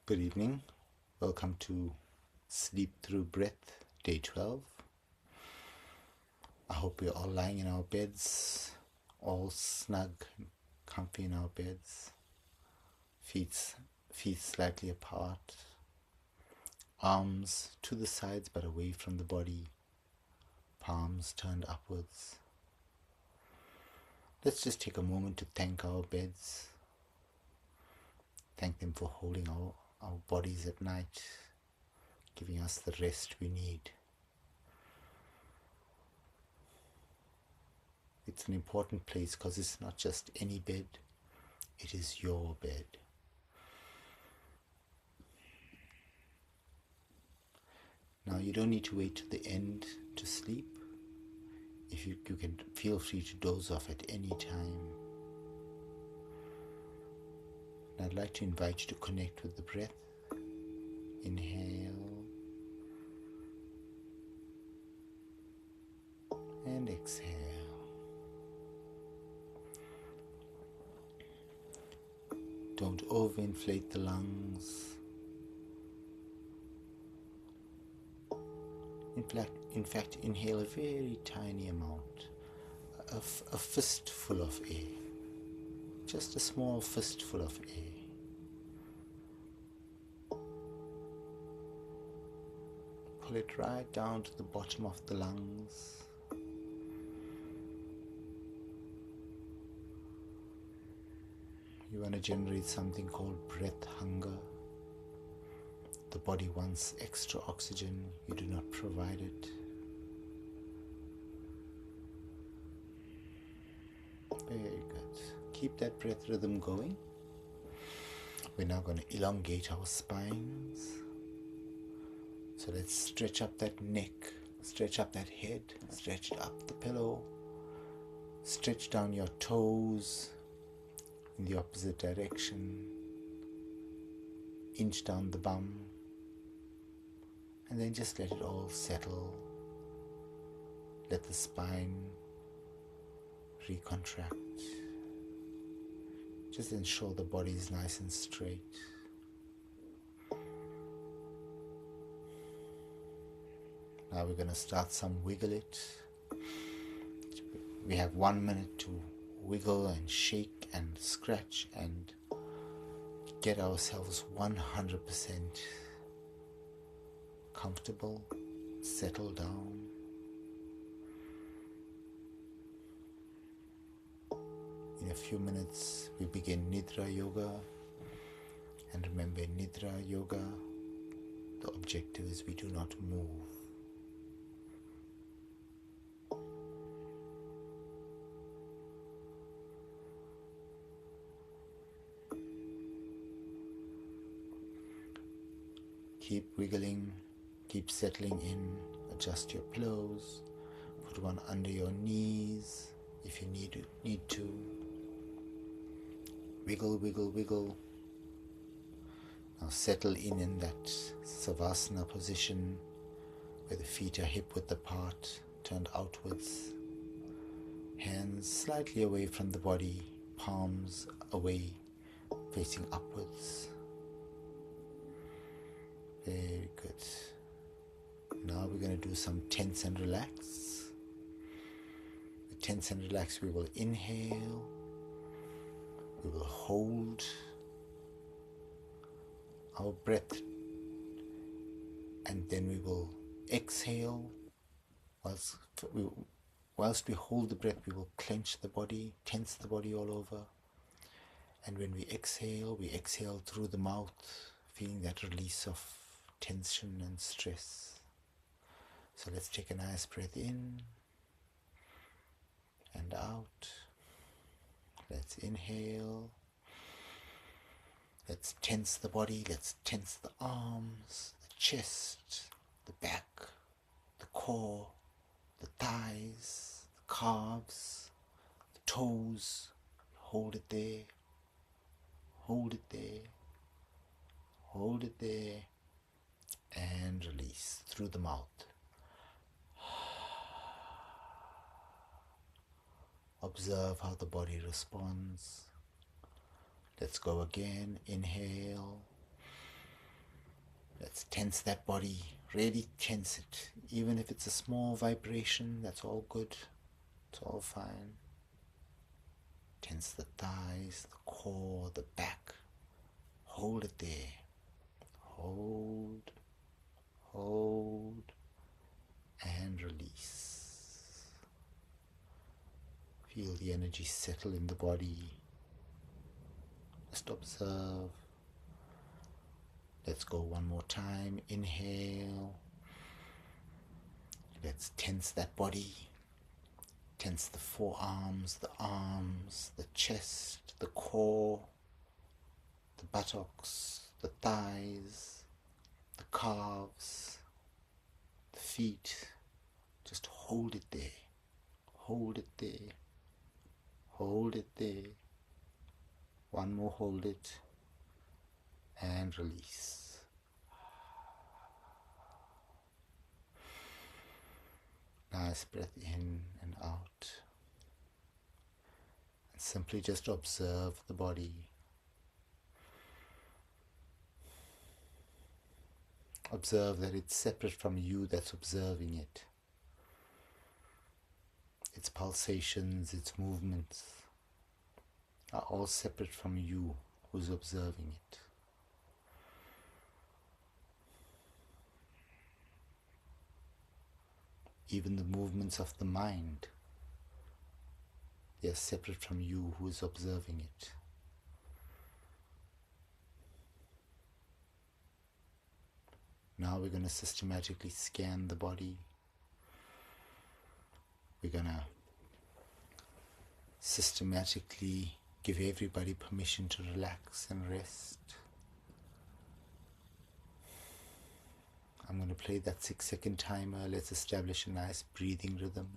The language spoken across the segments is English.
Good evening. Welcome to Sleep Through Breath, Day 12. I hope we're all lying in our beds, all snug, comfy in our beds, feet slightly apart, arms to the sides but away from the body, palms turned upwards. Let's just take a moment to thank our beds, thank them for holding our bodies at night, giving us the rest we need. It's an important place because it's not just any bed, it is your bed. Now you don't need to wait to the end to sleep. If you can feel free to doze off at any time. And I'd like to invite you to connect with the breath. Inhale and exhale. Don't overinflate the lungs. In fact, inhale a very tiny amount, a fistful of air, just a small fistful of air. Pull it right down to the bottom of the lungs. You want to generate something called breath hunger. The body wants extra oxygen, you do not provide it. Very good. Keep that breath rhythm going. We're now going to elongate our spines. So let's stretch up that neck, stretch up that head, stretch up the pillow, stretch down your toes in the opposite direction, inch down the bum, and then just let it all settle. Let the spine recontract. Just ensure the body is nice and straight. Now we're going to start some wiggle it. We have 1 minute to wiggle and shake and scratch and get ourselves 100% comfortable, settle down. In a few minutes we begin Nidra yoga, and remember, in Nidra yoga the objective is we do not move. Keep wiggling, keep settling in, adjust your pillows, put one under your knees if you need to. Wiggle, wiggle, wiggle. Now settle in that Savasana position where the feet are hip width apart, turned outwards. Hands slightly away from the body, palms away, facing upwards. Very good. Now we're going to do some tense and relax. With tense and relax, we will inhale, we will hold our breath, and then we will exhale. Whilst we hold the breath, we will clench the body, tense the body all over. And when we exhale through the mouth, feeling that release of tension and stress. So let's take a nice breath in and out. Let's inhale. Let's tense the body. Let's tense the arms, the chest, the back, the core, the thighs, the calves, the toes. Hold it there. Hold it there. Hold it there. And release through the mouth. Observe how the body responds. Let's go again. Inhale. Let's tense that body, really tense it. Even if it's a small vibration, that's all good. It's all fine. Tense the thighs, the core, the back. Hold it there. Hold, hold, and release. Feel the energy settle in the body. Just observe. Let's go one more time. Inhale. Let's tense that body. Tense the forearms, the arms, the chest, the core, the buttocks, the thighs, the calves, the feet. Just hold it there. Hold it there. Hold it there. One more, hold it. And release. Nice breath in and out. And simply just observe the body. Observe that it's separate from you that's observing it. Its pulsations, its movements are all separate from you who's observing it. Even the movements of the mind, they are separate from you who is observing it. Now we're going to systematically scan the body. We're going to systematically give everybody permission to relax and rest. I'm going to play that 6-second timer. Let's establish a nice breathing rhythm.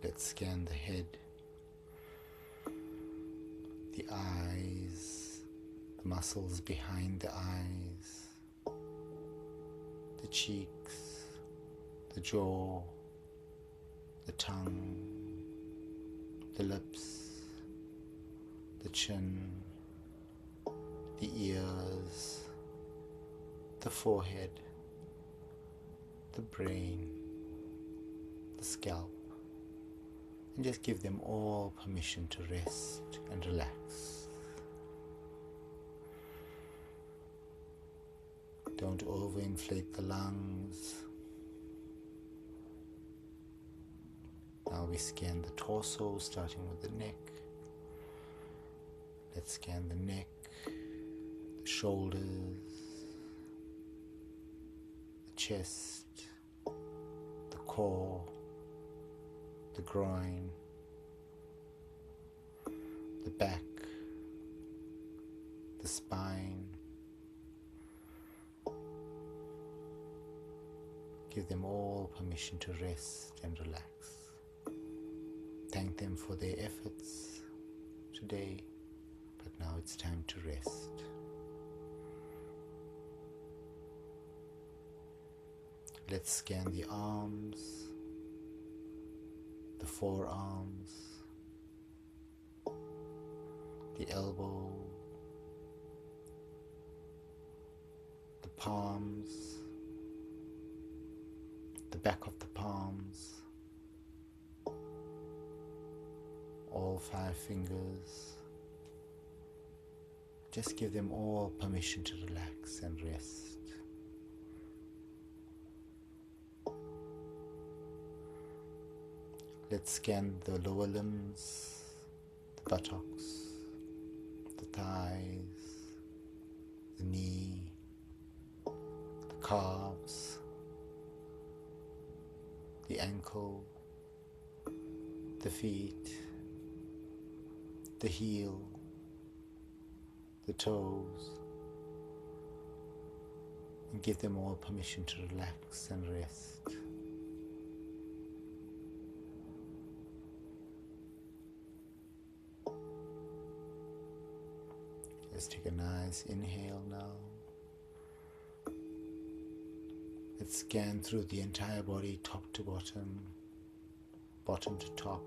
Let's scan the head, the eyes, the muscles behind the eyes, the cheeks, the jaw, the tongue, the lips, the chin, the ears, the forehead, the brain, the scalp, and just give them all permission to rest and relax. Don't overinflate the lungs. Now we scan the torso, starting with the neck. Let's scan the neck, the shoulders, the chest, the core, the groin, the back, the spine. Give them all permission to rest and relax. Thank them for their efforts today, but now it's time to rest. Let's scan the arms, the forearms, the elbow, the palms, the back of the palms, all 5 fingers. Just give them all permission to relax and rest. Let's scan the lower limbs, the buttocks, the thighs, the knee, the calves, the ankle, the feet, the heel, the toes, and give them all permission to relax and rest. Let's take a nice inhale now. Let's scan through the entire body, top to bottom, bottom to top.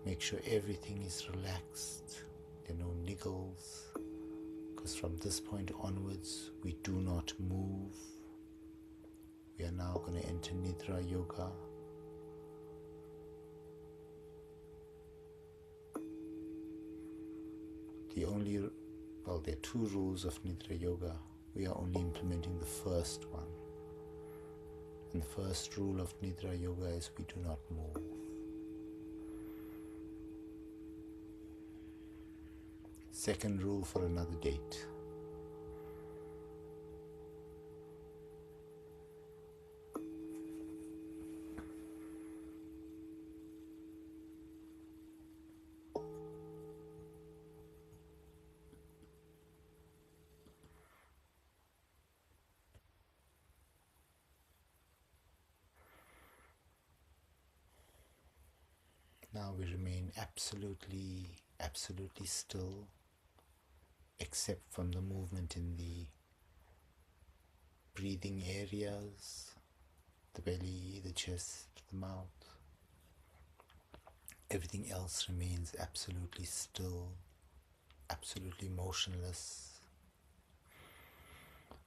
Make sure everything is relaxed. There are no niggles, because from this point onwards, we do not move. We are now going to enter Nidra Yoga. There are two rules of Nidra Yoga. We are only implementing the first one. And the first rule of Nidra Yoga is we do not move. Second rule for another date. Now we remain absolutely still, except from the movement in the breathing areas, the belly, the chest, the mouth. Everything else remains absolutely still, absolutely motionless.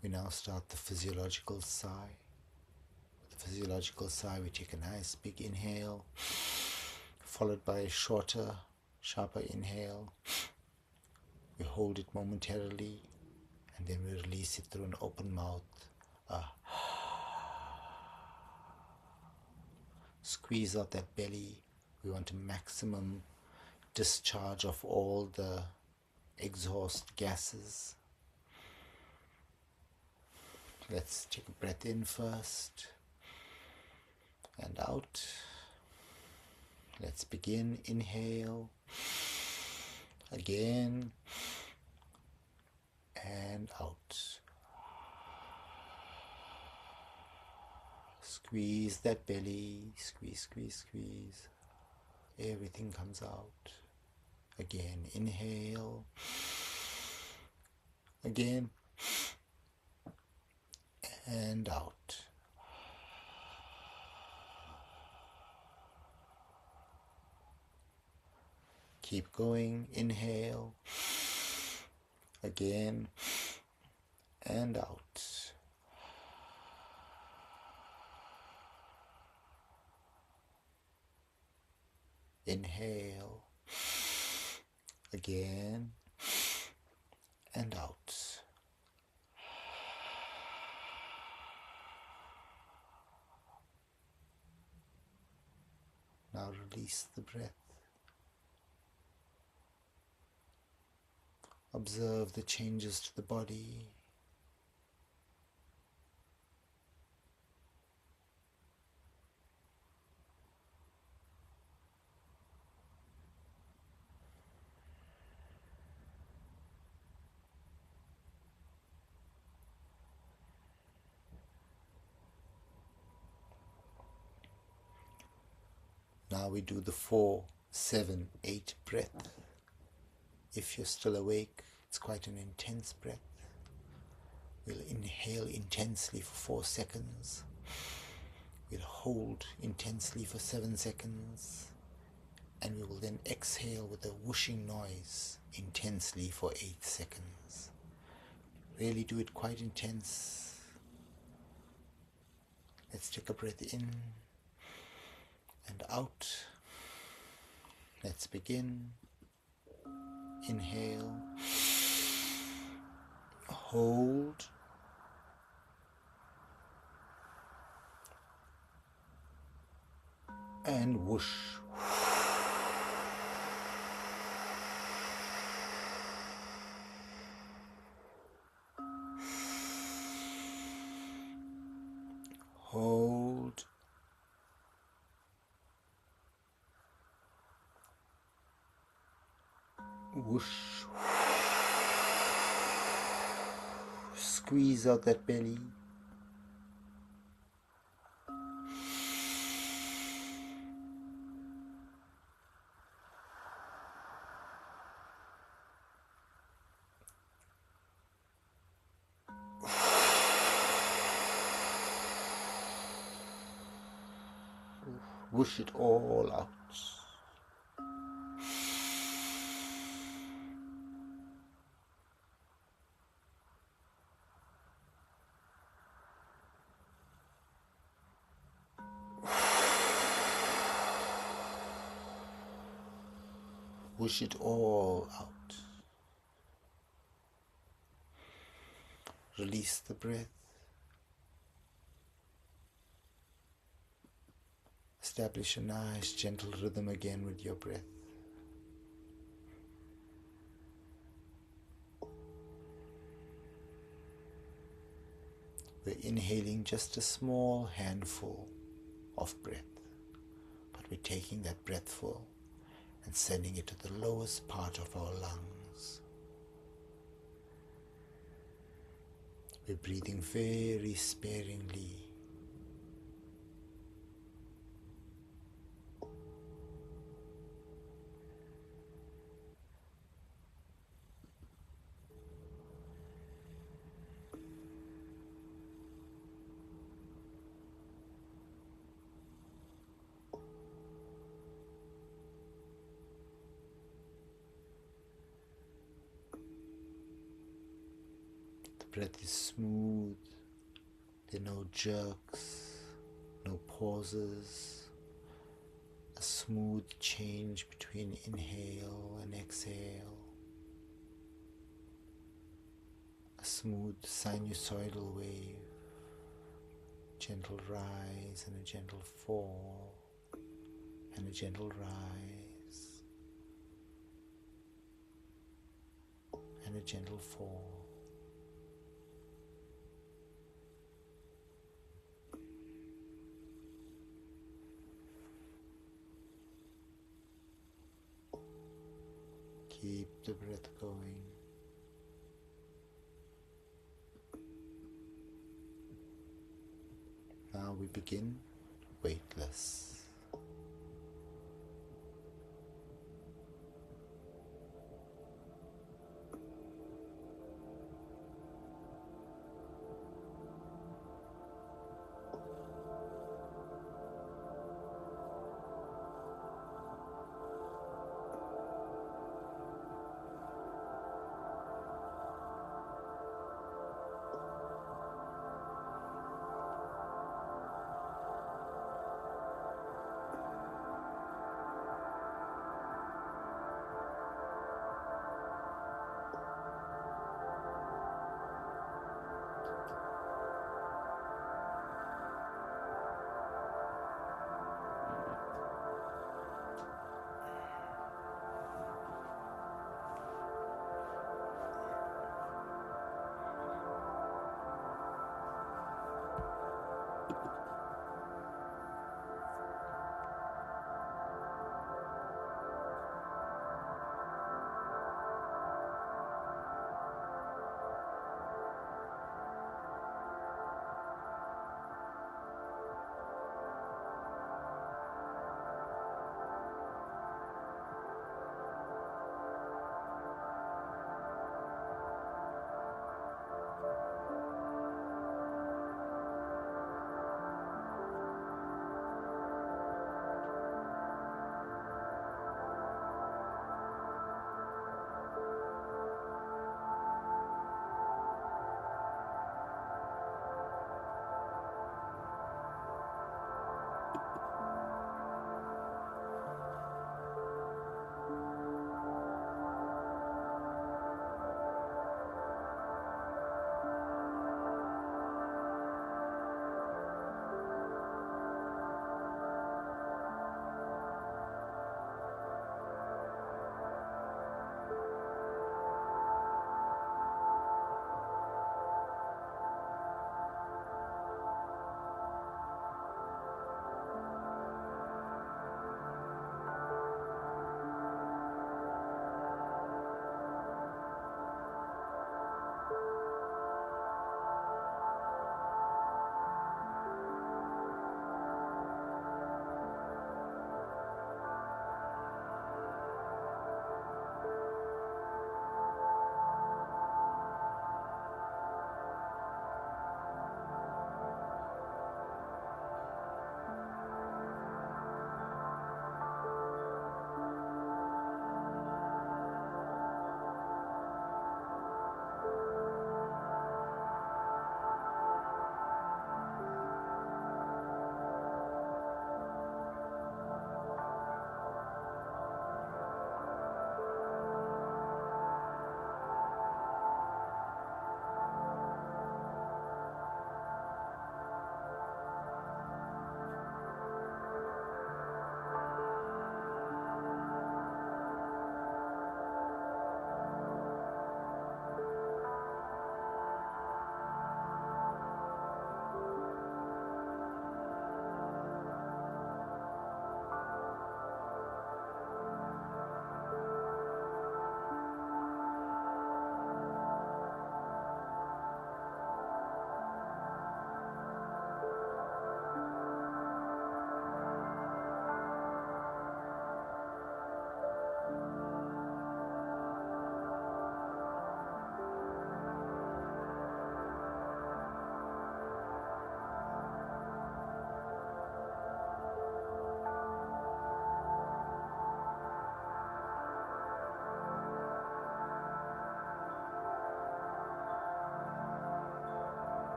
We now start the physiological sigh. With the physiological sigh, we take a nice big inhale, followed by a shorter, sharper inhale. We hold it momentarily, and then we release it through an open mouth. Squeeze out that belly. We want a maximum discharge of all the exhaust gases. Let's take a breath in first and out. Let's begin. Inhale. Again. And out. Squeeze that belly. Squeeze, squeeze, squeeze. Everything comes out. Again. Inhale. Again. And out. Keep going. Inhale. Again. And out. Inhale. Again. And out. Now release the breath. Observe the changes to the body. Now we do the 4, 7, 8 breath. If you're still awake, it's quite an intense breath. We'll inhale intensely for 4 seconds. We'll hold intensely for 7 seconds. And we will then exhale with a whooshing noise intensely for 8 seconds. Really do it quite intense. Let's take a breath in and out. Let's begin. Inhale, hold, and whoosh. Hold, whoosh. Squeeze out that belly. Whoosh it all out. Whoosh it all out. Release the breath. Establish a nice gentle rhythm again with your breath. We're inhaling just a small handful of breath, but we're taking that breathful and sending it to the lowest part of our lungs. We're breathing very sparingly. The breath is smooth. There are no jerks, no pauses. A smooth change between inhale and exhale. A smooth sinusoidal wave. Gentle rise and a gentle fall, and a gentle rise and a gentle fall. Keep the breath going. Now we begin weightless.